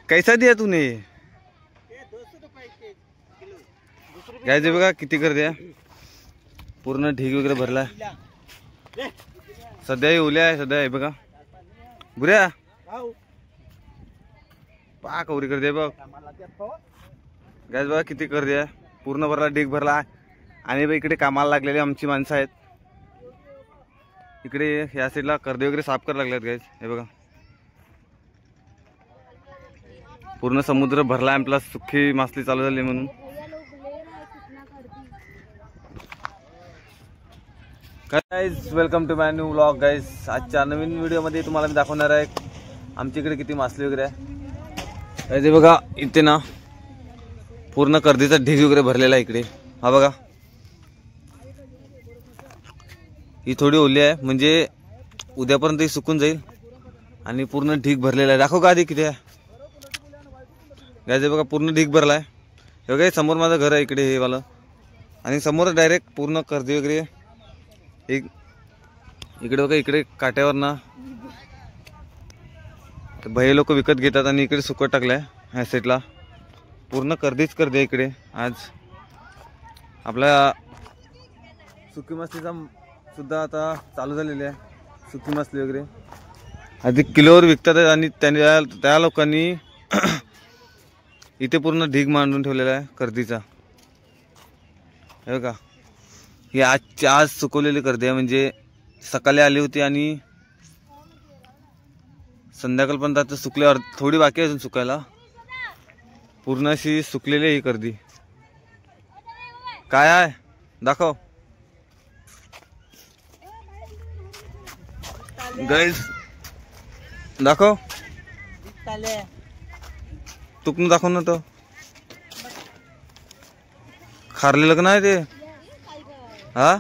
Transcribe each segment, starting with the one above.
कैसा दिया तूने? काय ते बघा किती कर द्या. पूर्ण ढीग वगैरे भरला. सध्या ओल्या आहे सध्या. हे बघा बुऱ्या पा कवरी कर दे बघ. गॅस बघा किती कर द्या. पूर्ण भरला, ढीग भरला. आणि बघ इकडे कामाला लागलेली आमची माणसं आहेत. इकडे या साईडला कर्दे वगैरे साफ करायला लागलेत गाईज. हे बघा पूर्ण समुद्र भरला. आपला सुखी मासली चालू झाली म्हणून. Guys welcome to my new vlog. Guys आजच्या नवीन व्हिडिओमध्ये तुम्हाला मी दाखवणार आहे आमच्या इकडे किती मासली वगैरे आहे. ते बघा इथे ना पूर्ण कर्दीचा ढीग वगैरे भरलेला आहे इकडे. हा बघा ही थोडी ओली आहे म्हणजे उद्यापर्यंत ही सुकून जाईल. आणि पूर्ण ढीग भरलेला आहे. दाखव का आधी किती आहे. गायचे बघा पूर्ण ढीग भरला आहे. हे बघा समोर माझं घर आहे इकडे हे वाला. आणि समोर डायरेक्ट पूर्ण कर्दी वगैरे एक इकडे बघा इकडे काट्यावर ना भैया लोक विकत घेतात आणि इकडे सुकट टाकलाय ह्या साईडला. पूर्ण कर्दीच कर्दी इकडे. आज आपल्या सुकी मासलीचा सुद्धा आता चालू झालेली आहे. सुकी मासली वगैरे आधी किलोवर विकतात आणि त्या लोकांनी इथे पूर्ण ढीग मांडून ठेवलेला आहे कर्दीचा. हे बघा ही आज सुकवलेली कर्दी आहे. म्हणजे सकाळी आली होती आणि संध्याकाळपर्यंत आता सुकल्यावर थोडी बाकी आहे अजून सुकायला. पूर्ण अशी सुकलेली आहे ही कर्दी. काय आहे दाखव गाईज. दाखव तुकून दाखव ना. तो खारलेलं का नाही ते. हा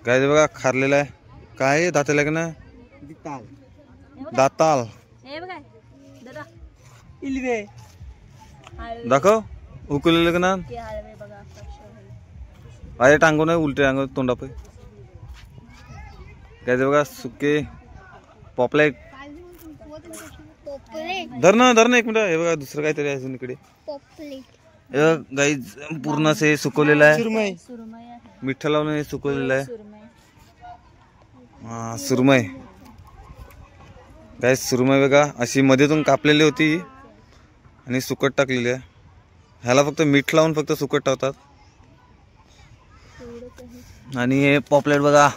काय ते बघा खारलेलं आहे. काय दाताला का नाही. दाताल दाखव उकलेलं का ना. अरे टांगू नाही उलटे टांगू तोंडा पे. काय ते बघा सुके पॉपलेट. धर ना एक मिनिट. हे बघा दुसरं काहीतरी आहे अजून इकडे. गाईज पूर्ण असे सुकवलेलं आहे. मिठा लावून हे सुकवलेलं आहे. हा सुरमई. गाईज सुरमई बघा अशी मध्येतून कापलेली होती आणि सुकट टाकलेली आहे. ह्याला फक्त मीठ लावून फक्त सुकट टाकतात. आणि हे पॉपलेट बघा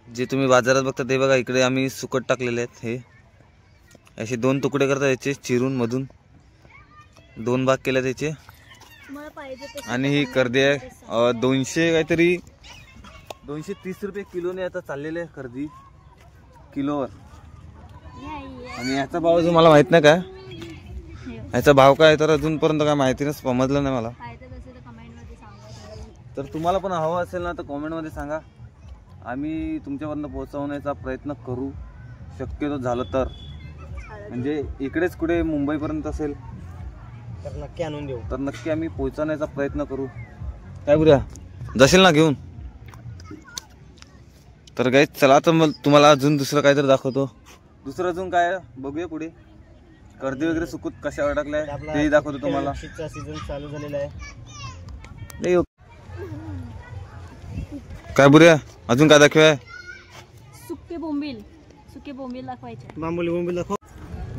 जे तुम्ही बाजारात बघता ते बघा इकडे आम्ही सुकट टाकलेले आहेत. हे असे 2 तुकडे करतात याचे चिरून मधून 2 भाग केले त्याचे. आणि ही कर्दी आहे 200 काहीतरी 230 रुपये किलोने आता चाललेले आहे कर्दी किलोवर. आणि याचा भाव अजून मला माहित नाही काय. याचा भाव काय तर अजूनपर्यंत काय माहिती नाही समजलं नाही मला. तर तुम्हाला पण हवं असेल ना तर कॉमेंटमध्ये सांगा. आम्ही तुमच्यापर्यंत पोहोचवण्याचा प्रयत्न करू. शक्यतो झालं तर म्हणजे इकडेच कुठे मुंबईपर्यंत असेल तर नक्की आणून देऊ. तर नक्की आम्ही पोहोचवण्याचा प्रयत्न करू. काय बुऱ्या जाशील ना घेऊन. तर गाईज चला तर मग तुम्हाला अजून दुसरं काहीतरी दाखवतो. दुसरं अजून काय बघूया पुढे. कर्दी वगैरे सुकूत कशावर टाकलाय तेही दाखवतो तुम्हाला. सीझन चालू झालेला आहे. काय बुऱ्या अजून काय दाखवाय. सुके बोंबील दाखवायचे. मामूली बोंबील दाखव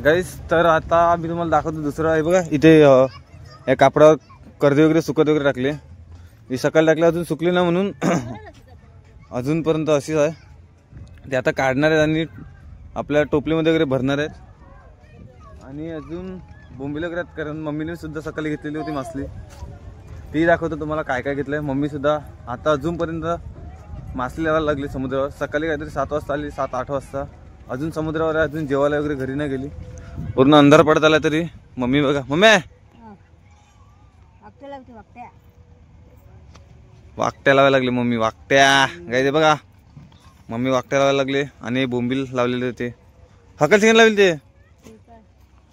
गाईस. तर आता मी तुम्हाला दाखवतो दुसरं आहे बघा. इथे या कापडावर कर्दी वगैरे सुकत वगैरे टाकले. ही सकाळी टाकले अजून सुकली ना म्हणून अजूनपर्यंत अशीच आहे. ते आता काढणार आहेत आणि आपल्या टोपलीमध्ये वगैरे भरणार आहेत. आणि अजून बोंबील वगैरे कारण मम्मीने सुद्धा सकाळी घेतलेली होती मासली. ती दाखवतो तुम्हाला काय काय घेतलंय. मम्मी सुद्धा आता अजूनपर्यंत मासली लावायला लागली समुद्रावर. सकाळी काहीतरी 7 वाजता आली 7-8 वाजता. अजून समुद्रावर अजून जेवायला वगैरे घरी नाही गेली. पूर्ण अंधार पडत आला तरी मम्मी बघा. मम्मी वाकट्या लावायला लागले मम्मी. वाकट्या गायचे बघा मम्मी वाकट्या लावायला लागले. आणि बोंबील लावलेले होते. हकलचे घेऊन लावले ते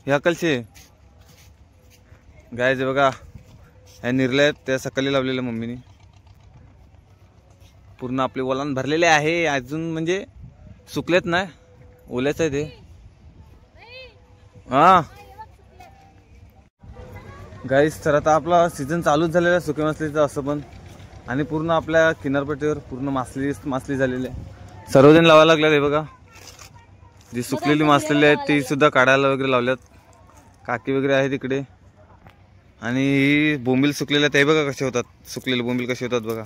हे हकलचे गायचे बघा. ह्या निर्लय त्या सकाळी लावलेल्या मम्मीने. पूर्ण आपले ओलान भरलेले आहे अजून म्हणजे सुकलेत नाही ओल्याच आहे ते. हा गाईस, तर आता आपला सीझन चालूच झालेला आहे सुके मासलीचा असं पण. आणि पूर्ण आपल्या किनारपट्टीवर पूर्ण मासली झालेली आहे. सर्वजण लावायला लागले हे बघा. जी सुकलेली मासलेली आहेत ती सुद्धा काढायला वगैरे लावल्यात. काकी वगैरे आहेत इकडे. आणि ही बोंबील सुकलेल्या ते बघा कसे होतात. सुकलेले बोंबील कसे होतात बघा.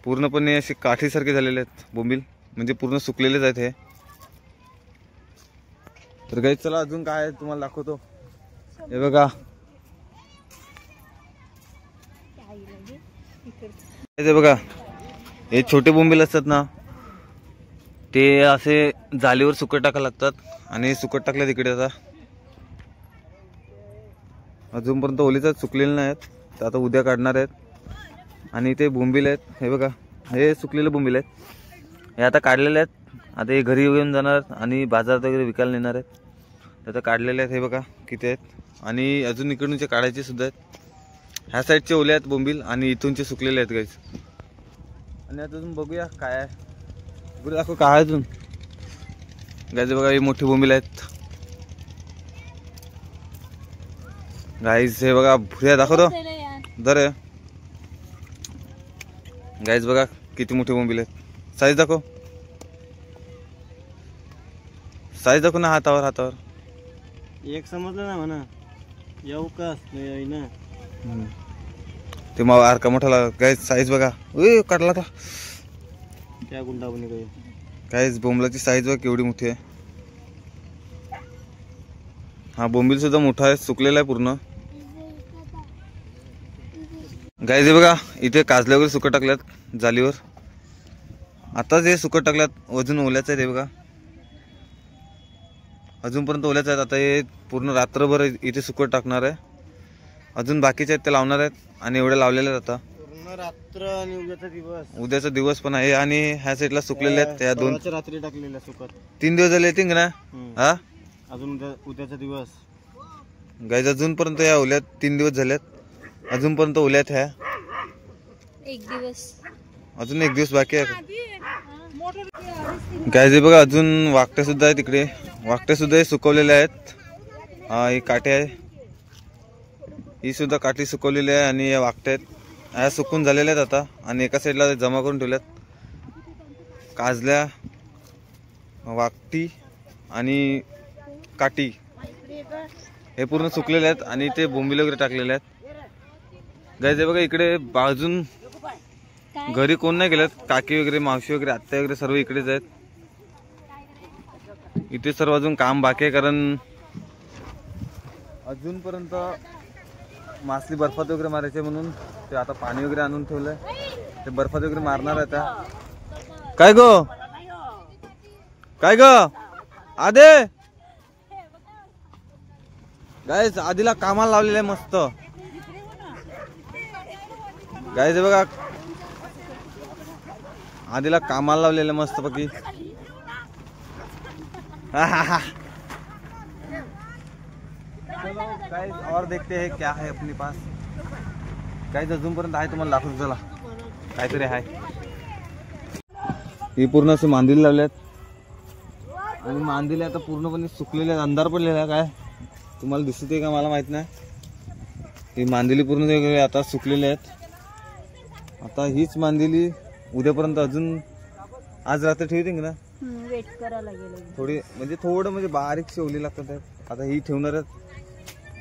पूर्णपणे असे काठीसारखे झालेले आहेत बोंबील, म्हणजे पूर्ण सुकलेलेच आहेत हे. तर गाईस चला अजून काय आहे तुम्हाला दाखवतो. हे बघा हे बघा, हे छोटे बोंबील असतात ना ते असे जालीवर सुकट टाकायला लागतात. आणि सुकट टाकल्या तिकडे आता अजूनपर्यंत ओलीच सुकलेले नाहीत, तर आता उद्या काढणार आहेत. आणि ते बोंबील आहेत हे बघा, हे सुकलेले बोंबील आहेत. हे आता काढलेले आहेत. आता हे घरी येऊन जाणार आणि बाजारात वगैरे विकायला नेणार आहेत. तर आता काढलेले आहेत हे बघा किती आहेत. आणि अजून इकडूनचे काढायचे सुद्धा आहेत. ह्या साईडचे ओले आहेत बोंबील आणि इथूनचे सुकलेले आहेत गाईस. आणि आता अजून बघूया काय आहे. बघू दाखव काय अजून गाईस. बघा हे मोठे बोंबील आहेत गाईस. हे बघा भुऱ्या दाखवतो दर गाईस. बघा किती मोठे बोंबील आहेत. साईज दाखव, साईज दाखव ना. हातावर एक समजलं ना म्हणा. येऊ का ना ते आरका मोठाला गाईस. साईज बघा. काढला का त्या गुंडाबुनी काही गाईस. बोंबलाची साईज बघा केवढी मोठी आहे. हा बोंबील सुद्धा मोठा आहे, सुकलेला आहे पूर्ण गाईस. हे बघा इथे काजले वगैरे सुकट टाकल्यात जालीवर. आताच हे सुकट टाकल्यात, अजून ओल्याच आहेत हे बघा. अजूनपर्यंत ओल्याच आहेत. आता हे पूर्ण रात्रभर इथे सुकट टाकणार आहे. अजून बाकीचे आहेत ते लावणार आहेत. आणि एवढे लावलेले आहेत आता. पूर्ण रात्र आणि उद्याचा दिवस पण आहे. आणि ह्या साईडला सुकलेले आहेत त्या दोन रात्री टाकलेल्या सुकट 3 दिवस झाले येतील ना. हा अजून उद्याचा दिवस गाईज. अजूनपर्यंत या ओल्यात 3 दिवस झालेत. अजूनपर्यंत ओल्यात ह्या. एक दिवस अजून 1 दिवस बाकी आहे गाईज. बघा अजून वाकटे सुद्धा आहेत तिकडे. वाकटे सुद्धा सुकवलेले आहेत. हा ही काठी आहे, ही सुद्धा काठी सुकवलेली आहे. आणि या वाकटे आहेत, ह्या सुकून झालेल्या आहेत आता. आणि एका साईडला जमा करून ठेवल्यात. काजल्या, वाकटी आणि काठी हे पूर्ण सुकलेले आहेत. आणि ते बोंबील वगैरे टाकलेले आहेत गाईज. बघा इकडे बाजून घरी कोण नाही गेलेत. काकी वगैरे, मावशी वगैरे, आत्या वगैरे सर्व इकडेच आहेत. इथे सर्व अजून काम बाकी आहे, कारण अजूनपर्यंत मासली बर्फात वगैरे मारायचे म्हणून ते आता पाणी वगैरे आणून ठेवलंय. ते बर्फात वगैरे मारणार आहे आता. काय गो काय ग आदे गाईज. आधीला कामाला लावलेलं आहे मस्त गाईज. बघा आधीला कामाला लावलेलं आहे मस्त पैकी. गाइस और देखते हैं क्या है अपने पास. गाइस अजूनपर्यंत आहे, तुम्हाला दाखवतो चला काहीतरी आहे. ही पूर्ण असे मांदिले लावल्यात. आणि मांदिले आता पूर्णपणे सुकलेले आहेत. अंधार पडलेला आहे. काय तुम्हाला दिसते का मला माहित नाही. ही मांदिली पूर्ण आता सुकलेले आहेत. आता हीच मांदिली उद्यापर्यंत अजून आज रात्री ठेवते ना. वेट करायला लागेल थोडी, म्हणजे थोडं म्हणजे बारीक शेवली लागतात. आता ही ठेवणार आहेत.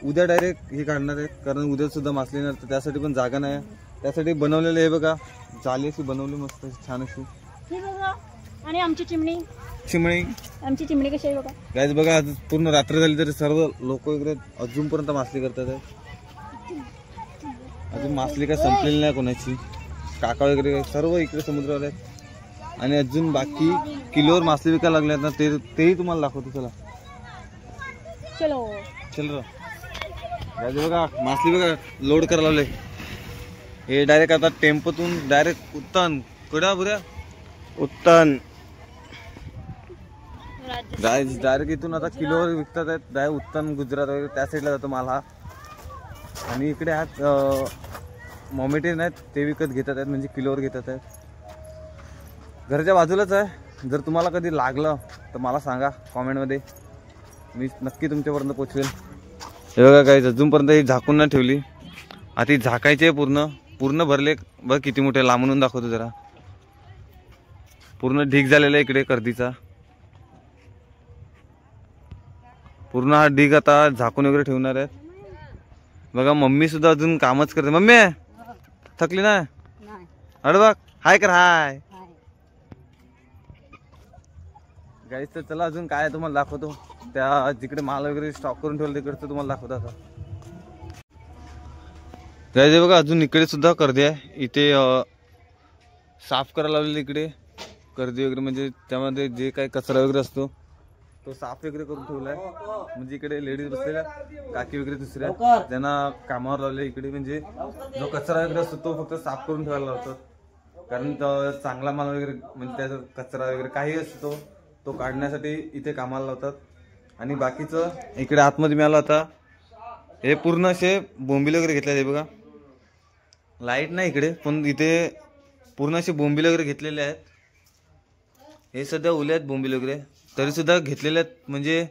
उद्या डायरेक्ट ही काढणार आहेत, कारण उद्या सुद्धा मासली येणार. तर त्यासाठी पण जागा नाही. त्यासाठी बनवलेलं आहे बघा. जाली अशी बनवली मस्त छान अशी. हे बघा. आणि आमची चिमणी चिमणी कशी आहे बघा गाईज. बघा आज पूर्ण रात्र झाली तरी सर्व लोक वगैरे अजूनपर्यंत मासली करतात. अजून मासली काय संपलेली नाही कोणाची. काका वगैरे सर्व इकडे समुद्रावर आहेत. आणि अजून बाकी किलोवर मासली विकायला लागल्यात ना, तेही तुम्हाला दाखवतो चला. चल गाईज. बघा मासली बघा लोड करायला लावले. हे डायरेक्ट आता टेम्पोतून डायरेक्ट उत्तन कडा बुऱ्या उत्तन गाईज. डायरेक्ट इथून आता किलोवर विकतात आहेत. डायरेक्ट उत्तन गुजरात वगैरे त्या साईडला जातो माल हा. आणि इकडे आहेत मोमेटेन आहेत, ते विकत घेतात आहेत, म्हणजे किलोवर घेतात आहेत. घराच्या बाजूलाच आहे. जर तुम्हाला कधी लागलं तर मला सांगा कॉमेंटमध्ये. मी नक्की तुमच्यापर्यंत पोचवेल. हे बघा काय अजूनपर्यंत ही झाकून नाही ठेवली. आता ही झाकायची आहे. पूर्ण भरले. बघ किती मोठे लांबून दाखवतो जरा. पूर्ण ढीग झालेला आहे इकडे कर्दीचा. पूर्ण हा ढीग आता झाकून वगैरे ठेवणार आहेत. बघा मम्मी सुद्धा अजून कामच करते. मम्मी थकली ना? अरे बघ हाय कर हाय गाईस. तर चला अजून काय तुम्हाला दाखवतो. त्या जिकडे माल वगैरे स्टॉक करून ठेवलं तिकडचं तुम्हाला दाखवतो आता. गाईस बघा अजून इकडे सुद्धा कर्दी आहे. इथे साफ करायला लावलेली इकडे कर्दी वगैरे, म्हणजे त्यामध्ये जे काही कचरा वगैरे असतो तो साफ वगैरे करून ठेवलाय. म्हणजे इकडे लेडीज बसलेल्या काकी वगैरे दुसऱ्या त्यांना कामावर लावले इकडे. म्हणजे जो कचरा वगैरे असतो तो फक्त साफ करून ठेवायला लावतात. कारण चांगला माल वगैरे म्हणजे त्याचा कचरा वगैरे काही असतो तो काढण्यासाठी इथे कामाला लावतात. आणि बाकीचं इकडे आतमध्ये मिळालं. आता हे पूर्ण असे बोंबील वगैरे घेतले आहे बघा. लाईट नाही इकडे पण इथे पूर्ण असे बोंबील वगैरे घेतलेले आहेत. हे सध्या ओले आहेत बोंबील वगैरे तरी सुद्धा घेतलेले आहेत. म्हणजे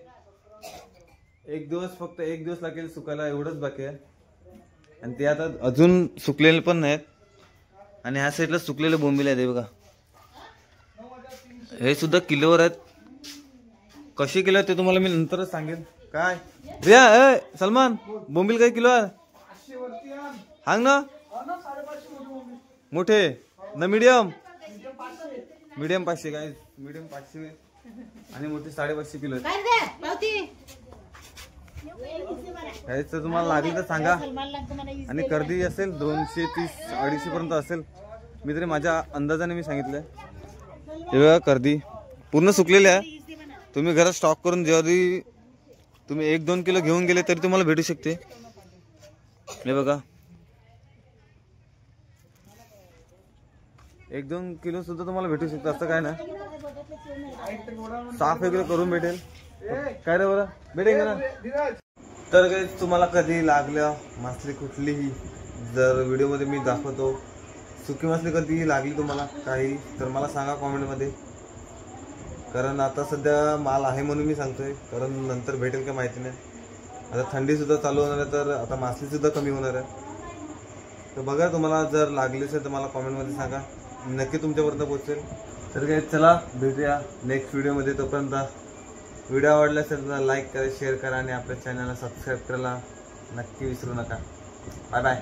फक्त एक दिवस लागेल सुकायला एवढंच बाकी आहे. आणि ते आता अजून सुकलेले पण नाहीत. आणि ह्या साईडला सुकलेले बोंबील आहेत हे बघा. हे सुद्धा किलोवर आहेत. कशी किलो आहेत ते तुम्हाला मी नंतरच सांगेन. काय रिया सलमान बोंबील काय किलो आहे सांग ना. मोठे ना मीडियम 500 काय. मीडियम 500 आणि मोठे 550 किलो आहेत. तर तुम्हाला लागेल तर सांगा. आणि कर्दी असेल 230-250 पर्यंत असेल. मी तरी माझ्या अंदाजाने मी सांगितलंय. हे बघा कर्दी पूर्ण सुकलेले आहे. तुम्ही घरात स्टॉक करून जरी तुम्ही 1-2 किलो घेऊन गेले तरी तुम्हाला भेटू शकते. हे बघा 1-2 किलो सुद्धा तुम्हाला भेटू शकतं. असं काय ना साफ वगैरे करून भेटेल. काय रे बरं भेटेल ना. तर काही तुम्हाला कधी लागलं मासली कुठलीही जर व्हिडिओमध्ये मी दाखवतो सुकी मासली कधी लागली तुम्हाला काही तर मला सांगा कॉमेंटमध्ये. कारण आता सध्या माल आहे म्हणून मी सांगतोय. कारण नंतर भेटेल का माहिती नाही. आता थंडी सुद्धा चालू होणार आहे तर आता मासली सुद्धा कमी होणार आहे. तर बघा तुम्हाला जर लागली असेल तर मला कॉमेंटमध्ये सांगा. नक्की तुमच्यापर्यंत पोहोचेल. तर काय चला भेटूया नेक्स्ट व्हिडिओमध्ये. तोपर्यंत व्हिडिओ आवडला असेल तर लाईक करा शेअर करा आणि आपल्या चॅनलला सबस्क्राईब करायला नक्की विसरू नका. Bye bye.